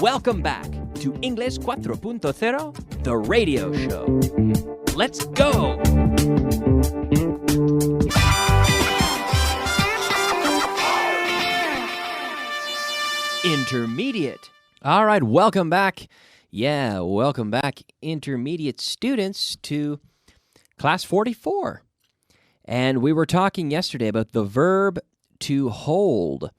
Welcome back to English 4.0, the radio show. Let's go! Intermediate. All right, welcome back. Yeah, welcome back, intermediate students, to class 44. And we were talking yesterday about the verb to hold.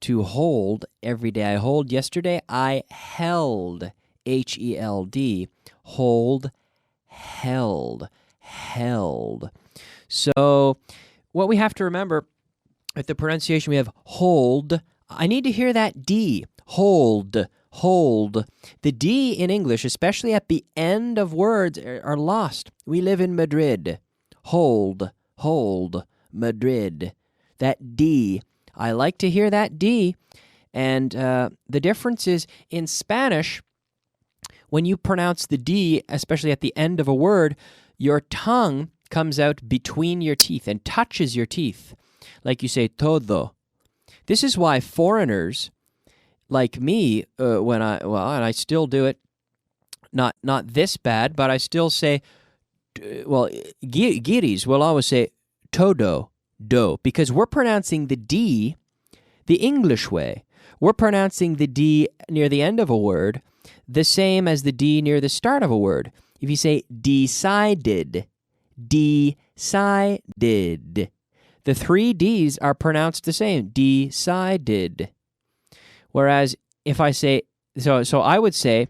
To hold every day. I hold yesterday. I held. H-E-L-D. Hold. Held. Held. So what we have to remember with the pronunciation, we have hold. I need to hear that D. Hold. Hold. The D in English, especially at the end of words, are lost. We live in Madrid. Hold. Hold. Madrid. That D. I like to hear that D. And the difference is in Spanish, when you pronounce the D, especially at the end of a word, your tongue comes out between your teeth and touches your teeth. Like you say, todo. This is why foreigners like me, and I still do it, not this bad, but I still say, guiris will always say todo. Do, because we're pronouncing the D the English way. We're pronouncing the D near the end of a word the same as the D near the start of a word. If you say decided, decided, the three Ds are pronounced the same, decided. Whereas if I say, so I would say,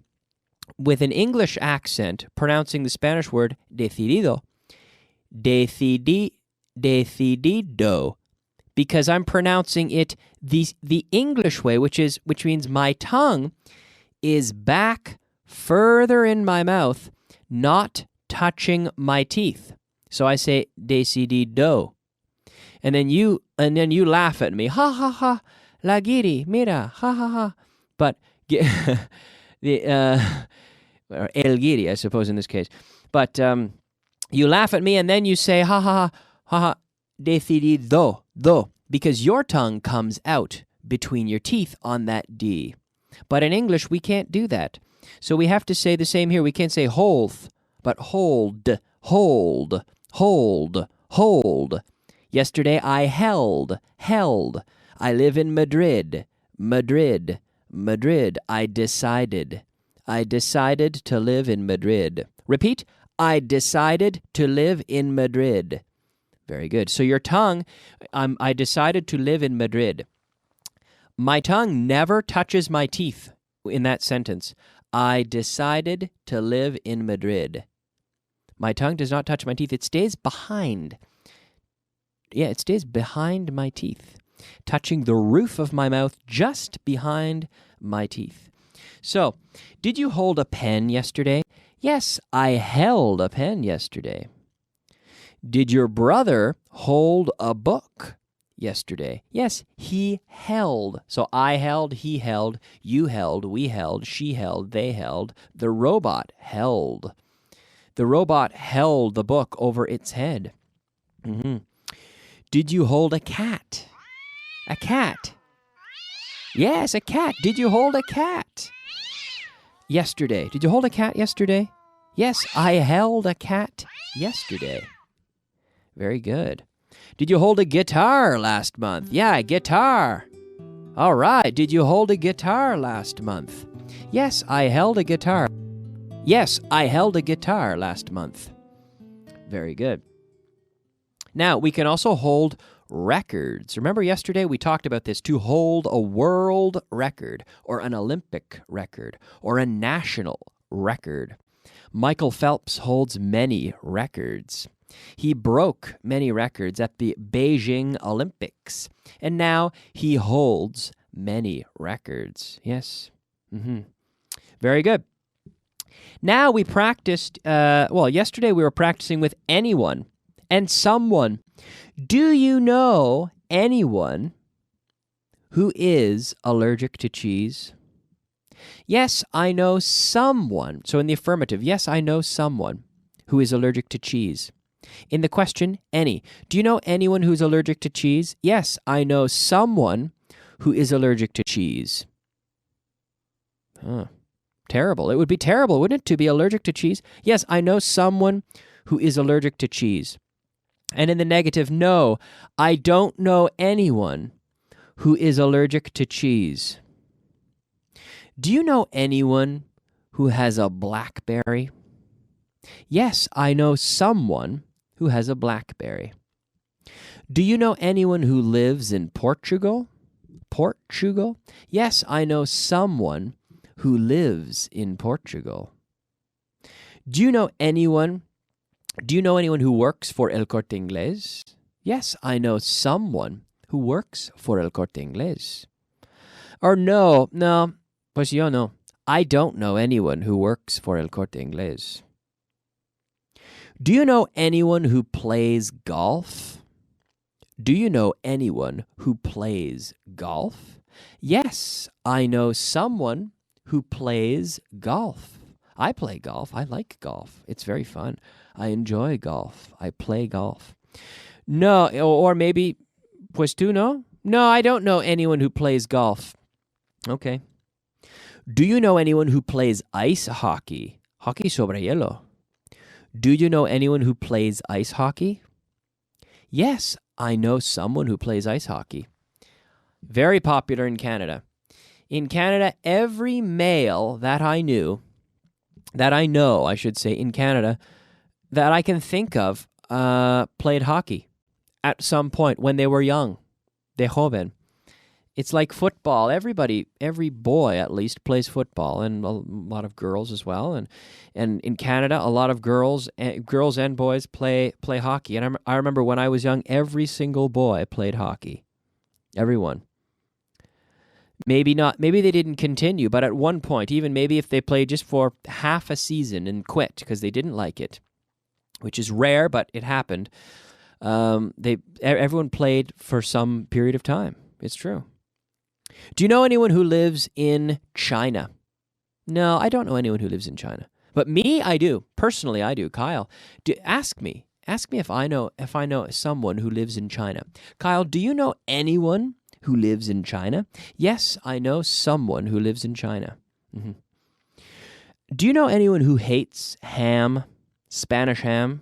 with an English accent, pronouncing the Spanish word decidido, decidido, because I'm pronouncing it the English way, which means my tongue is back further in my mouth, not touching my teeth. So I say decidido, and then you laugh at me, ha ha ha, la guiri, mira, ha ha ha. But or el guiri, I suppose in this case, but you laugh at me and then you say, ha ha ha, ha ha, decidido, do, because your tongue comes out between your teeth on that D. But in English, we can't do that. So we have to say the same here. We can't say hold, but hold, hold, hold, hold. Yesterday, I held, held. I live in Madrid, Madrid, Madrid. I decided to live in Madrid. Repeat. I decided to live in Madrid. Very good. So your tongue, I decided to live in Madrid. My tongue never touches my teeth in that sentence. I decided to live in Madrid. My tongue does not touch my teeth. It stays behind. Yeah, it stays behind my teeth, touching the roof of my mouth just behind my teeth. So, did you hold a pen yesterday? Yes, I held a pen yesterday. Did your brother hold a book yesterday? Yes, he held. So I held, he held, you held, we held, she held, they held. The robot held. The robot held the book over its head. Mm-hmm. Did you hold a cat? A cat. Yes, a cat. Did you hold a cat? Yesterday. Did you hold a cat yesterday? Yes, I held a cat yesterday. Very good. Did you hold a guitar last month? Yeah, a guitar. All right. Did you hold a guitar last month? Yes, I held a guitar. Yes, I held a guitar last month. Very good. Now, we can also hold records. Remember yesterday we talked about this, to hold a world record or an Olympic record or a national record. Michael Phelps holds many records. He broke many records at the Beijing Olympics, and now he holds many records. Yes. Mm-hmm. Very good. Now we practiced, yesterday we were practicing with anyone and someone. Do you know anyone who is allergic to cheese? Yes, I know someone. So in the affirmative, yes, I know someone who is allergic to cheese. In the question, any. Do you know anyone who's allergic to cheese? Yes, I know someone who is allergic to cheese. Terrible. It would be terrible, wouldn't it, to be allergic to cheese? Yes, I know someone who is allergic to cheese. And in the negative, no, I don't know anyone who is allergic to cheese. Do you know anyone who has a blackberry? Yes, I know someone who has a blackberry. Do you know anyone who lives in Portugal? Portugal? Yes, I know someone who lives in Portugal. Do you know anyone who works for El Corte Inglés? Yes, I know someone who works for El Corte Inglés. Or no, pues yo no. I don't know anyone who works for El Corte Inglés. Do you know anyone who plays golf? Do you know anyone who plays golf? Yes, I know someone who plays golf. I play golf. I like golf. It's very fun. I enjoy golf. I play golf. No, or maybe, pues tú no? No, I don't know anyone who plays golf. Okay. Do you know anyone who plays ice hockey? Hockey sobre hielo. Do you know anyone who plays ice hockey? Yes, I know someone who plays ice hockey. Very popular in Canada. In Canada, every male that I know, I should say, in Canada, that I can think of, played hockey at some point when they were young. De joven. It's like football. Every boy at least plays football, and a lot of girls as well. And in Canada, a lot of girls and boys play hockey. And I remember when I was young, every single boy played hockey. Everyone. Maybe they didn't continue, but at one point, even maybe if they played just for half a season and quit because they didn't like it, which is rare, but it happened. Everyone played for some period of time. It's true. Do you know anyone who lives in China? No, I don't know anyone who lives in China. But me, I do. Personally, I do. Kyle, ask me if I know someone who lives in China. Kyle, do you know anyone who lives in China? Yes, I know someone who lives in China. Mm-hmm. Do you know anyone who hates ham, Spanish ham?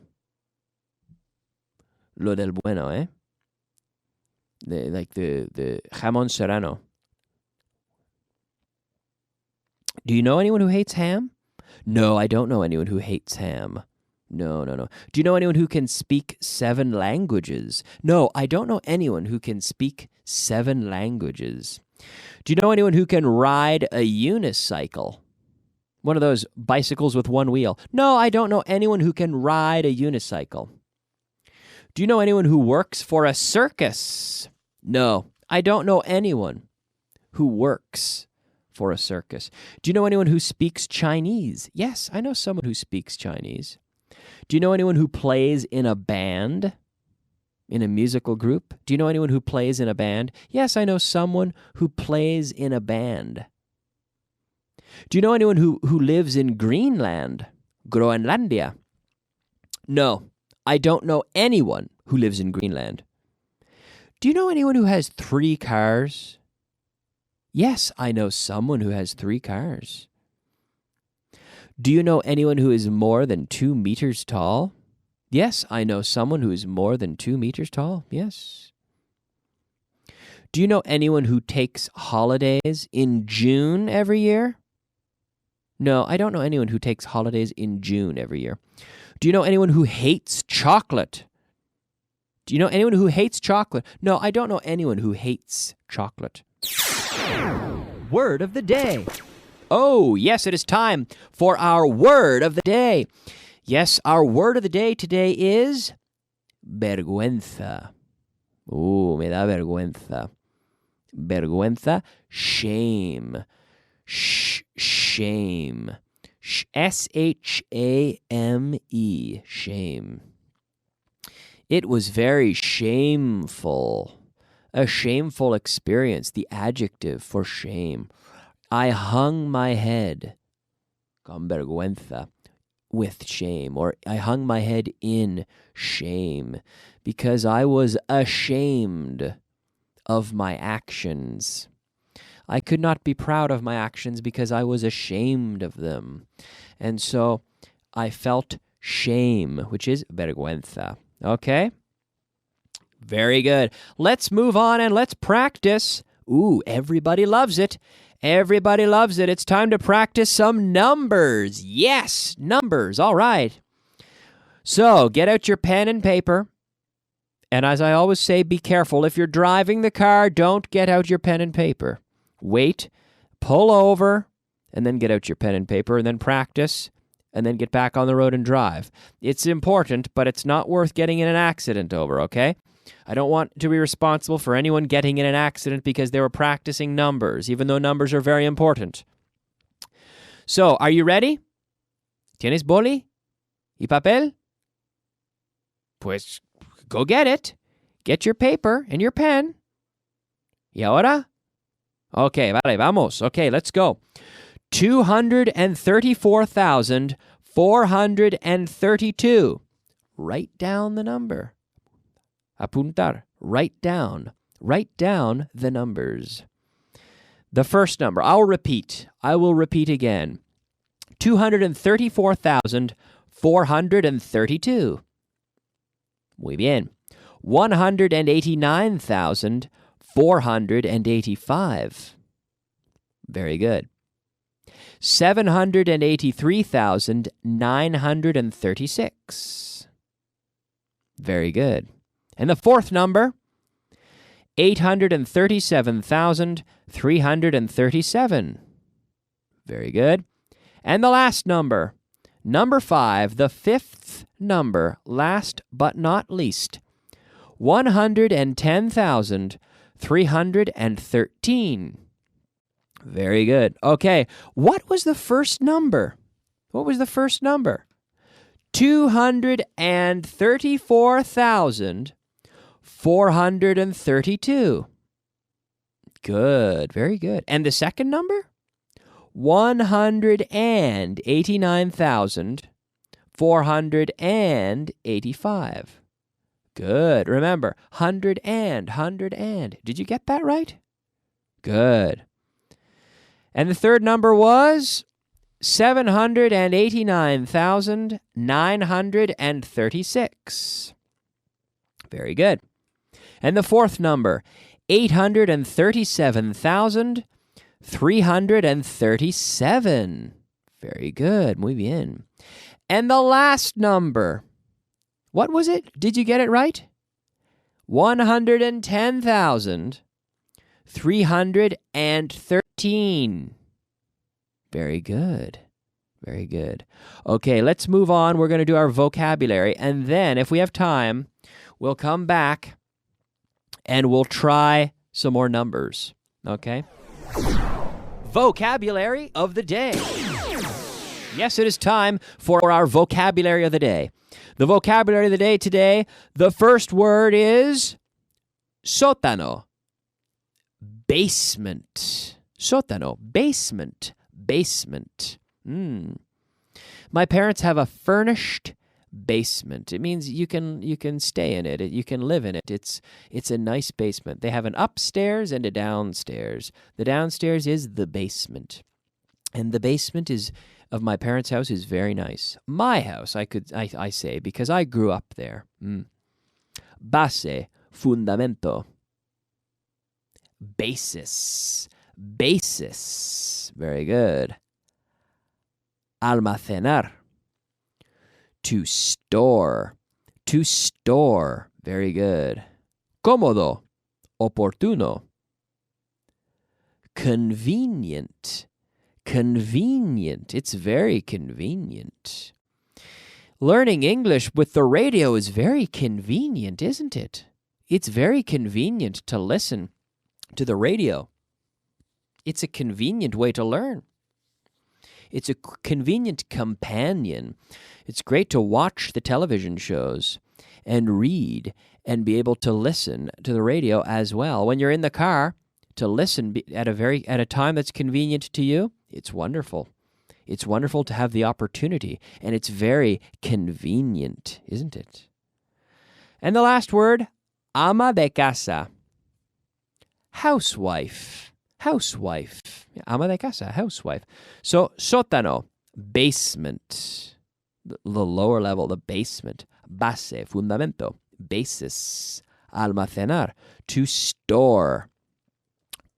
Lo del bueno, eh? The jamón serrano. Do you know anyone who hates ham? No, I don't know anyone who hates ham. No. Do you know anyone who can speak 7 languages? No, I don't know anyone who can speak 7 languages. Do you know anyone who can ride a unicycle? One of those bicycles with one wheel. No, I don't know anyone who can ride a unicycle. Do you know anyone who works for a circus? No, I don't know anyone who works for a circus. Do you know anyone who speaks Chinese? Yes, I know someone who speaks Chinese. Do you know anyone who plays in a band? In a musical group? Do you know anyone who plays in a band? Yes, I know someone who plays in a band. Do you know anyone who lives in Greenland? Groenlandia? No, I don't know anyone who lives in Greenland. Do you know anyone who has 3 cars? Yes, I know someone who has 3 cars. Do you know anyone who is more than 2 meters tall? Yes, I know someone who is more than 2 meters tall. Yes. Do you know anyone who takes holidays in June every year? No, I don't know anyone who takes holidays in June every year. Do you know anyone who hates chocolate? Do you know anyone who hates chocolate? No, I don't know anyone who hates chocolate. Word of the day. Oh, yes, it is time for our word of the day. Yes, our word of the day today is vergüenza. Me da vergüenza. Vergüenza, shame. Shame. S-H-A-M-E, shame. It was very shameful. A shameful experience, the adjective for shame. I hung my head, con vergüenza, with shame, or I hung my head in shame because I was ashamed of my actions. I could not be proud of my actions because I was ashamed of them. And so I felt shame, which is vergüenza. Okay? Very good. Let's move on and let's practice. Ooh, everybody loves it. Everybody loves it. It's time to practice some numbers. Yes, numbers. All right. So get out your pen and paper. And as I always say, be careful. If you're driving the car, don't get out your pen and paper. Wait, pull over, and then get out your pen and paper, and then practice, and then get back on the road and drive. It's important, but it's not worth getting in an accident over, okay? I don't want to be responsible for anyone getting in an accident because they were practicing numbers, even though numbers are very important. So, are you ready? ¿Tienes boli y papel? Pues, go get it. Get your paper and your pen. ¿Y ahora? Okay, vale, vamos. Okay, let's go. 234,432. Write down the number. Apuntar. Write down. Write down the numbers. The first number, I'll repeat. I will repeat again. 234,432. Muy bien. 189,485. Very good. 783,936. Very good. And the fourth number, 837,337. Very good. And the last number, number 5, the fifth number, last but not least, 110,313. Very good. Okay, what was the first number? What was the first number? 234,432. Good, very good. And the second number? 189,485. Good. Remember, hundred and. Did you get that right? Good. And the third number was 789,936. Very good. And the fourth number, 837,337. Very good. Muy bien. And the last number, what was it? Did you get it right? 110,313. Very good. Very good. Okay, let's move on. We're going to do our vocabulary. And then, if we have time, we'll come back and we'll try some more numbers. Okay? Vocabulary of the day. Yes, it is time for our vocabulary of the day. The vocabulary of the day today, the first word is sótano. Basement. Sótano. Basement. Basement. My parents have a furnished basement. It means you can stay in it. You can live in it. It's a nice basement. They have an upstairs and a downstairs. The downstairs is the basement. And the basement of my parents' house is very nice. My house, I say, because I grew up there. Base, fundamento. Basis. Basis. Very good. Almacenar. To store. To store. Very good. Cómodo. Oportuno. Convenient. Convenient. It's very convenient. Learning English with the radio is very convenient, isn't it? It's very convenient to listen to the radio. It's a convenient way to learn. It's a convenient companion. It's great to watch the television shows and read and be able to listen to the radio as well. When you're in the car, to listen at a time that's convenient to you, it's wonderful. It's wonderful to have the opportunity, and it's very convenient, isn't it? And the last word, ama de casa. Housewife. housewife. Ama de casa, housewife. So, sótano, basement. The lower level, the basement. Base, fundamento. Basis. Almacenar, to store.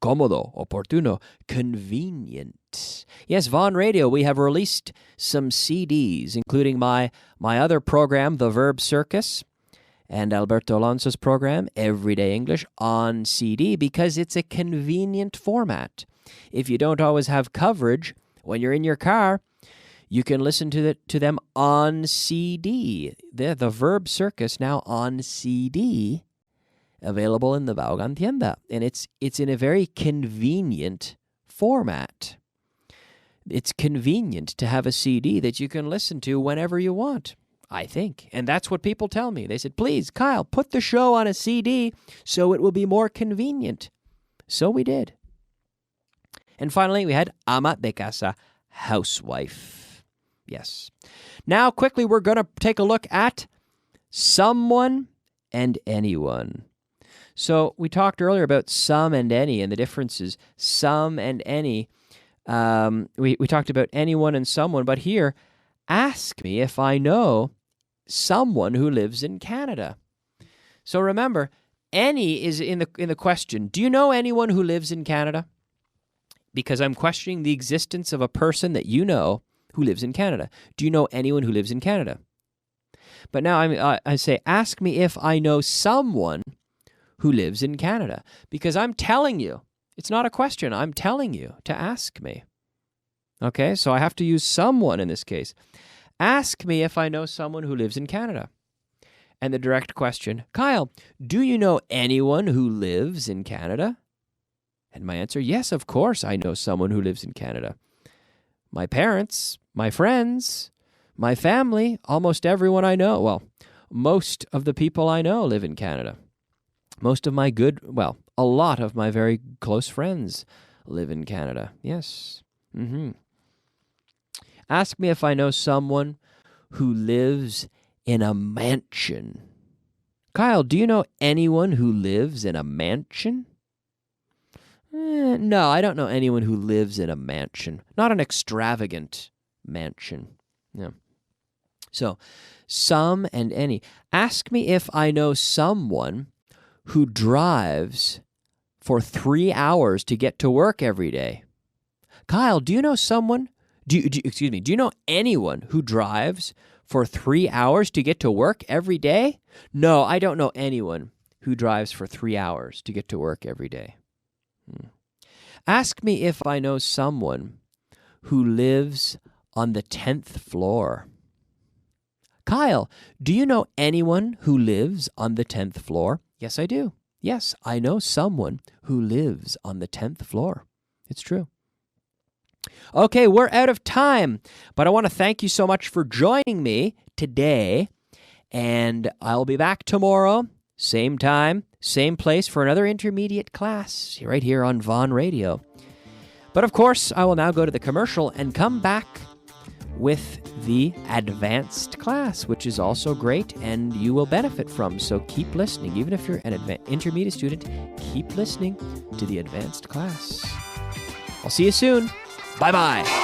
Cómodo, oportuno, convenient. Yes, Von Radio, we have released some CDs, including my other program, The Verb Circus, and Alberto Alonso's program, Everyday English, on CD because it's a convenient format. If you don't always have coverage when you're in your car, you can listen to them on CD. The Verb Circus now on CD, available in the Vaughan Tienda. And it's in a very convenient format. It's convenient to have a CD that you can listen to whenever you want, I think. And that's what people tell me. They said, please, Kyle, put the show on a CD so it will be more convenient. So we did. And finally, we had ama de casa, housewife. Yes. Now, quickly, we're going to take a look at someone and anyone. So we talked earlier about some and any and the differences. Some and any. We talked about anyone and someone, but here, ask me if I know someone who lives in Canada. So remember, any is in the question. Do you know anyone who lives in Canada? Because I'm questioning the existence of a person that you know who lives in Canada. Do you know anyone who lives in Canada? But now I say, ask me if I know someone who lives in Canada. Because I'm telling you, it's not a question. I'm telling you to ask me. Okay, so I have to use someone in this case. Ask me if I know someone who lives in Canada. And the direct question, Kyle, do you know anyone who lives in Canada? And my answer, yes, of course I know someone who lives in Canada. My parents, my friends, my family, almost everyone I know. Well, most of the people I know live in Canada. Most of my a lot of my very close friends live in Canada. Yes. Ask me if I know someone who lives in a mansion. Kyle, do you know anyone who lives in a mansion? No, I don't know anyone who lives in a mansion. Not an extravagant mansion. No. So, some and any. Ask me if I know someone who drives for 3 hours to get to work every day. Kyle, do you know someone? Do you know anyone who drives for 3 hours to get to work every day? No, I don't know anyone who drives for 3 hours to get to work every day. Ask me if I know someone who lives on the 10th floor. Kyle, do you know anyone who lives on the 10th floor? Yes, I do. Yes, I know someone who lives on the 10th floor. It's true. Okay, we're out of time, but I want to thank you so much for joining me today, and I'll be back tomorrow, same time, same place for another intermediate class right here on Von Radio. But of course, I will now go to the commercial and come back with the advanced class, which is also great and you will benefit from. So keep listening. Even if you're an intermediate student, keep listening to the advanced class. I'll see you soon. Bye-bye.